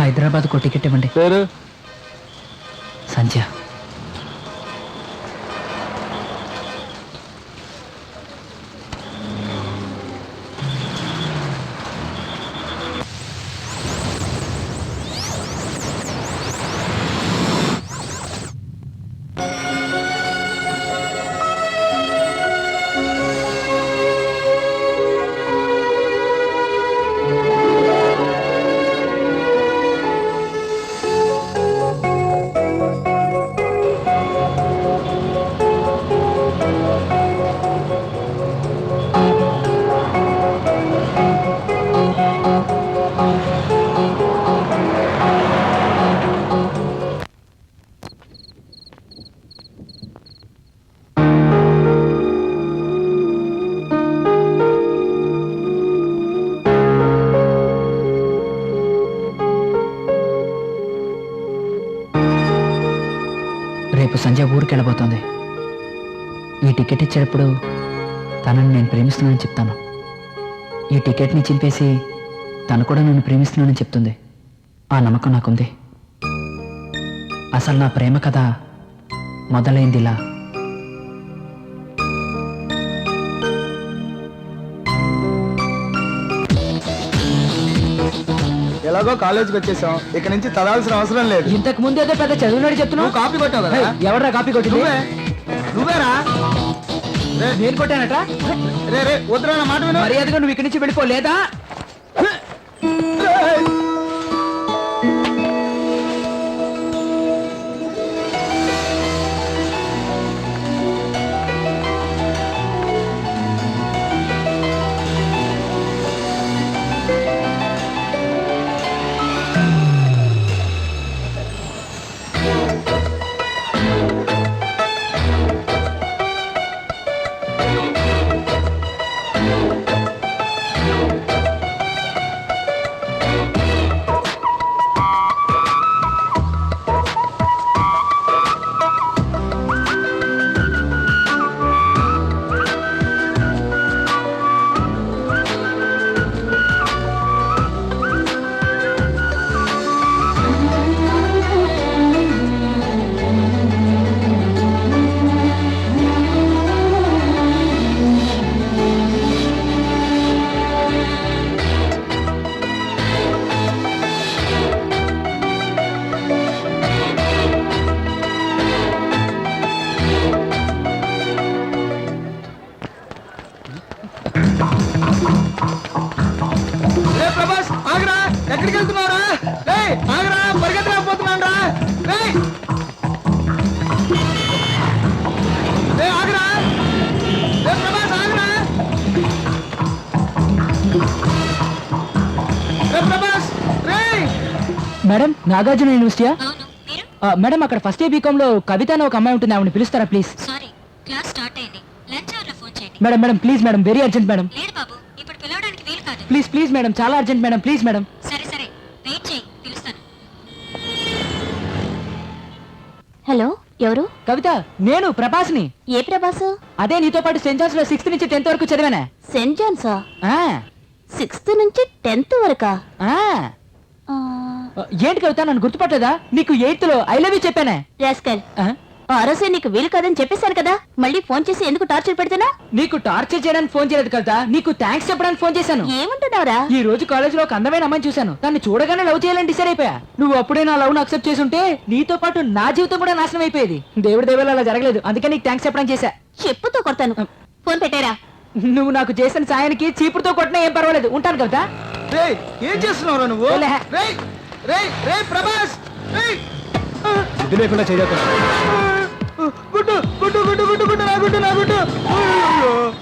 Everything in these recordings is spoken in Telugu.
హైదరాబాద్కు టికెట్ ఇవ్వండి. పేరు? సంధ్య. రేపు సంజయ్ ఊరికి వెళ్ళబోతోంది. ఈ టికెట్ ఇచ్చేటప్పుడు తనని నేను ప్రేమిస్తున్నానని చెప్తాను. ఈ టికెట్ని చింపేసి తను కూడా నన్ను ప్రేమిస్తున్నానని చెప్తుంది. ఆ నమ్మకం నాకుంది. అసలు నా ప్రేమ కథ మొదలైంది ఇలా. ఎలాగో కాలేజీకి వచ్చేసాం, ఇక నుంచి చదవాల్సిన అవసరం లేదు. ఇంతకు ముందు ఏదో పెద్ద చదువునాడు చెప్తున్నావు. కాపీ కొట్టావు కదా? ఎవరా కాపీ కొట్టింది? నువ్వేరా? నేను కొట్టానట. రే రే వద్దురా, నా మాట విను. మర్యాదగా నువ్వు ఇక్కడి నుంచి వెళ్ళిపోలేదా? ప్రభాస్ ఆగరా, ఎక్కడికి వెళ్తున్నావురా? ఆగరా, పరిగెత్తలేకపోతున్నాను రా. ఆగరా, ప్రభాస్ ఆగరా. ప్రభాస్ మేడం, నాగార్జున యూనివర్సిటీయా? మేడం, అక్కడ ఫస్ట్ ఇయర్ బీకామ్ లో కవిత అని ఒక అమ్మాయి ఉంటుంది, ఆవిడని పిలుస్తారా ప్లీజ్? సారీ, క్లాస్ స్టార్ట్ అయింది. లంచ్ అవర్ లో ఫోన్ చేయండి. Madam madam please madam, very urgent madam. లేదు బాబు, ఇప్పుడు పిలవడానికి వీలు కాదు. ప్లీజ్ ప్లీజ్ మేడం, చాలా అర్జెంట్ మేడం, ప్లీజ్ మేడం. సరే సరే, వెయిట్ చేయి, పిలుస్తాను. హలో, ఎవరు? కవిత, నేను ప్రభాస్ని. ఏ ప్రభాసు? అదే నీతో పాటు సెయింట్ జాన్స్ లో 6th నుంచి 10th వరకు చదివానా. సెయింట్ జాన్సా? ఆ, 6th నుంచి 10th వరకా? ఆ. ఏంటి కవిత, నన్ను గుర్తుపట్టలేదా? నీకు 8th లో ఐ లవ్ యూ చెప్పానే. రాస్కల్, ఆ రోజే నీకు వీలు కాదని చెప్పేశాను కదా, మళ్ళీ ఫోన్ చేసి ఎందుకు టార్చర్ పెడతానా? నీకు టార్చర్ చేయడానికి ఫోన్ చేయలేదు కవిత, నీకు థ్యాంక్స్ చెప్పడానికి ఫోన్ చేశాను. ఏమంటున్నావురా? ఈ రోజు కాలేజ్ లో ఒక అందమైన అమ్మాయిని చూశాను, దాన్ని చూడగానే లవ్ చేయాలని డిసైడ్ అయిపోయా. నువ్వు అప్పుడే నా లవ్ ను అక్సెప్ట్ చేసి ఉంటే నీతో పాటు నా జీవితం కూడా నాశనం అయిపోయేది. దేవుడి దేవాల అలా జరగలేదు, అందుకే నీకు థ్యాంక్స్ చెప్పడానికి చేశా. చెప్పుతో కొడతాను, ఫోన్ పెట్టారా? నువ్వు నాకు చేసిన సాయానికి చీపురుతో కొట్టినా ఏం పర్వాలేదు, ఉంటాను కవిత. ఏం చేస్తున్నావురా నువ్వు? ప్రభాస్ బుద్ధి లేకుండా చేయకు. గుడ్డు గుడ్డు గుడ్డు గుడ్డు గుడ్డు నా గుడ్డు నా గుడ్డు.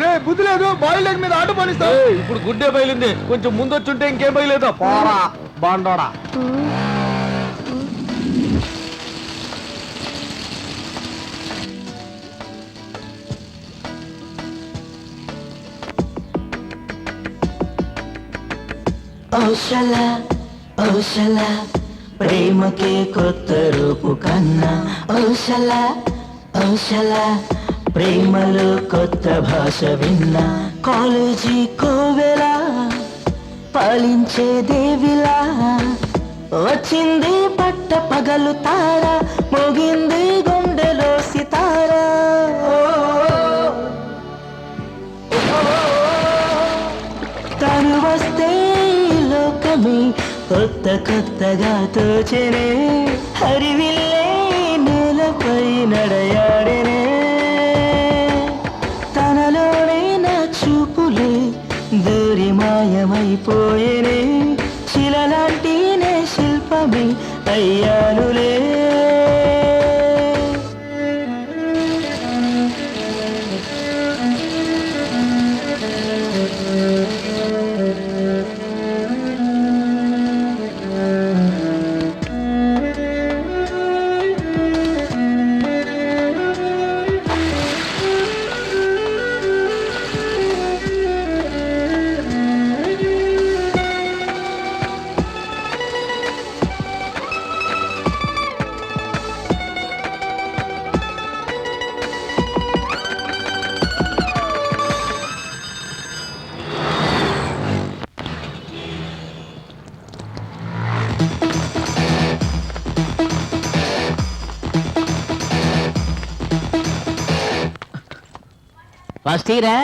రే బుద్ధి లేదు, బాయిల్ లెగ్ మీద ఆటో పనిస్తా. ఇప్పుడు గుడ్డే బయలుంది, కొంచెం ముందు వచ్చుంటే ఇంకేం బయలేదా పోరా బాండోడా. ఔషలా ఔషలా ప్రేమకే కొత్త రూపు కన్నా. ఔషలా ఔషలా ప్రేమలో కొత్త భాష విన్నా. కాలేజీ కోవెలా పాలించే దేవిలా వచ్చింది పట్ట పగలు తార మోగింది గుండెలో సితార తను వస్తే లోకమే కొత్త కొత్తగా తోచెనే హరివిల్లే నేలపై నడయాడనే తనలోనే నా చూపులే దూరి మాయమైపోయేనే శిలలాంటి నే శిల్పమే అయ్యానులే ఫస్ట్ ఇయరా?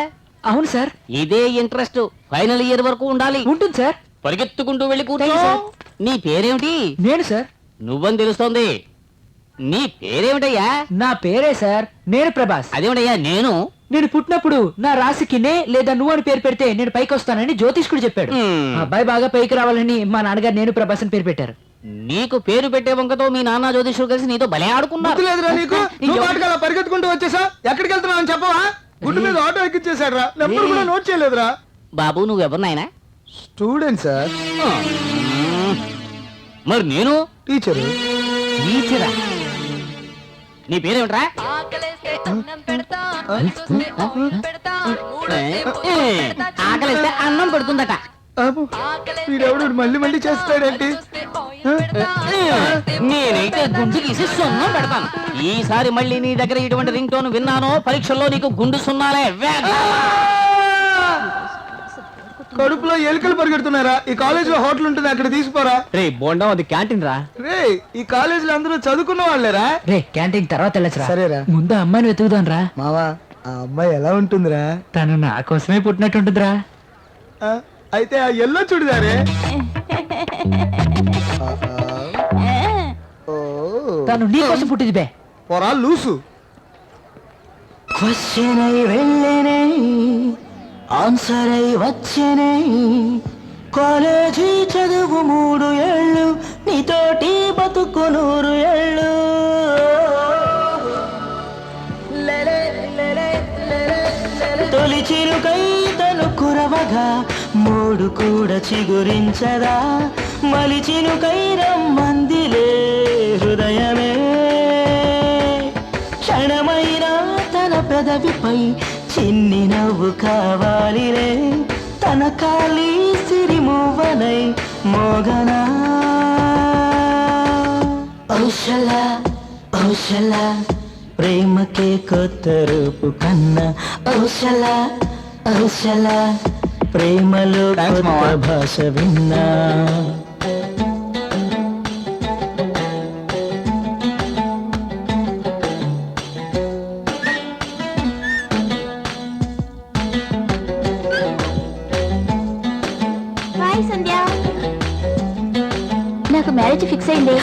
అవును సార్. ఇదే ఇంట్రెస్ట్ ఫైనల్ ఇయర్ వరకు ఉండాలి. ఉంటుంది సార్. పరిగెత్తుకుంటూ వెళ్ళి కూర్చో. Thank you, sir. నీ పేరేమిటి? నేను సార్. నువ్వని తెలుస్తోంది. నీ పేరేమిటయ్యా? నా పేరే సార్, నేను ప్రభాస్. అదేమిటయ్యా నేను? నేను పుట్టినప్పుడు నా రాశికి నే లేదా నువ్వు అని పేరు పెడితే నేను పైకి వస్తానని జ్యోతిష్కుడు చెప్పాడు. ఆ అబ్బాయి బాగా పైకి రావాలని మా నాన్నగారు నేను ప్రభాస్ అని పేరు పెట్టారు. నీకు పేరు పెట్టే వంకతో మీ నాన్న జ్యోతిష్యుడు కలిసి నీతో భలే ఆడుకున్నారు. బుద్ధి లేదురా నీకు? నువ్వు పాటకు అలా పరిగెత్తుకుంటూ వచ్చేసా? ఎక్కడికి వెళ్తున్నావు అని చెప్పవా? గుడ్డు మీద ఆటో ఎక్కిచ్చేసాడు రా. నెంబర్ కూడా నోట్ చేయలేదురా. బాబు నువ్వెవరు నాయనా? Student sir. మరి నేను టీచరు. టీచరా? నీ పేరేమిట్రా? ఆకలిస్తే అన్నం పెడుతుందట. వీడెవడు మళ్ళీ మళ్ళీ చేస్తాడేంటి? నేనైతే గుండు తీసి సున్నం పెడతాను. ఈసారి మళ్ళీ నీ దగ్గర ఇటువంటి రింగ్ టోన్ విన్నానో పరీక్షల్లో నీకు గుండు సున్నాలే. కడుపులో ఎలుకలు పరిగెడుతున్నారా? ఈ కాలేజ్ లో హోటల్ ఉంటుంది, అక్కడ తీసుకుపోరా. రే బోండం అది క్యాంటీన్ రా. రే ఈ కాలేజ్ లో అందరూ చదువుకున్న వాళ్ళేరా. రే క్యాంటీన్ తర్వాత వెళ్ళొచ్చురా. సరేరా. ముందు అమ్మాయిని వెతుకుదాం రా. మావా ఆ అమ్మాయి ఎలా ఉంటుందిరా? తను నా కోసమే పుట్టినట్టుంటుందిరా. ఆ, అయితే ఆ ఎల్లో చూడదారే. తను నీ కోసం పుట్టింది బే. పొరా లూసు. క్వశ్చన్ అయి వెళ్ళనే ఆన్సర్ అయి వచ్చనే కాలేజీ చదువు 3 ఏళ్ళు నీతోటి బతుకు 100 ఏళ్ళు తొలి చిరుకై తను కురవగా 3 కూడా చిగురించదా మలి చిరుకై రమ్మందిలే హృదయమే క్షణమైనా తన పెదవిపై చిన్ని నవ్వు కావాలిలే తన కాలి సిరిమువ్వనై మోగనా ఔషలా ఔషలా ప్రేమకే కొత్త రూపు కన్నా ఔషలా ఔషలా ప్రేమలో కొత్త భాష విన్నా హాయ్ సంధ్య. నాకు మ్యారేజ్ ఫిక్స్ అయింది.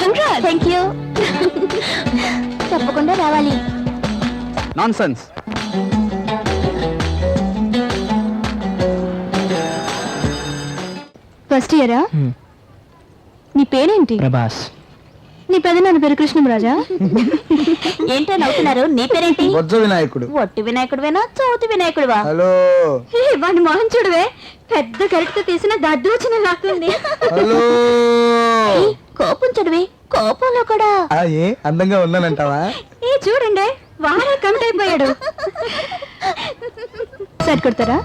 Thank you. తప్పకుండా రావాలి. నాన్సెన్స్. ఫస్ట్ ఇయరా? నీ పేరేంటి? ప్రభాస్. నీ పెదనాన్న పేరు కృష్ణరాజా? ఏంటో నవ్వుతున్నారు. నీ పేరేంటి? బొజ్జ వినాయకుడు. ఒట్టి వినాయకుడువేనా చౌతి వినాయకుడువా? హలో. వాడి మొహం చూడవే, పెద్ద గరిటతో తీసిన దద్దోచన లాక్కుంది. హలో. కోపం చూడవే, కోపంలో కూడా ఏ అందంగా ఉన్నానంటావా? ఏ చూడండి, వాడే కమిట్ అయిపోయాడు. సరి కొడతారా?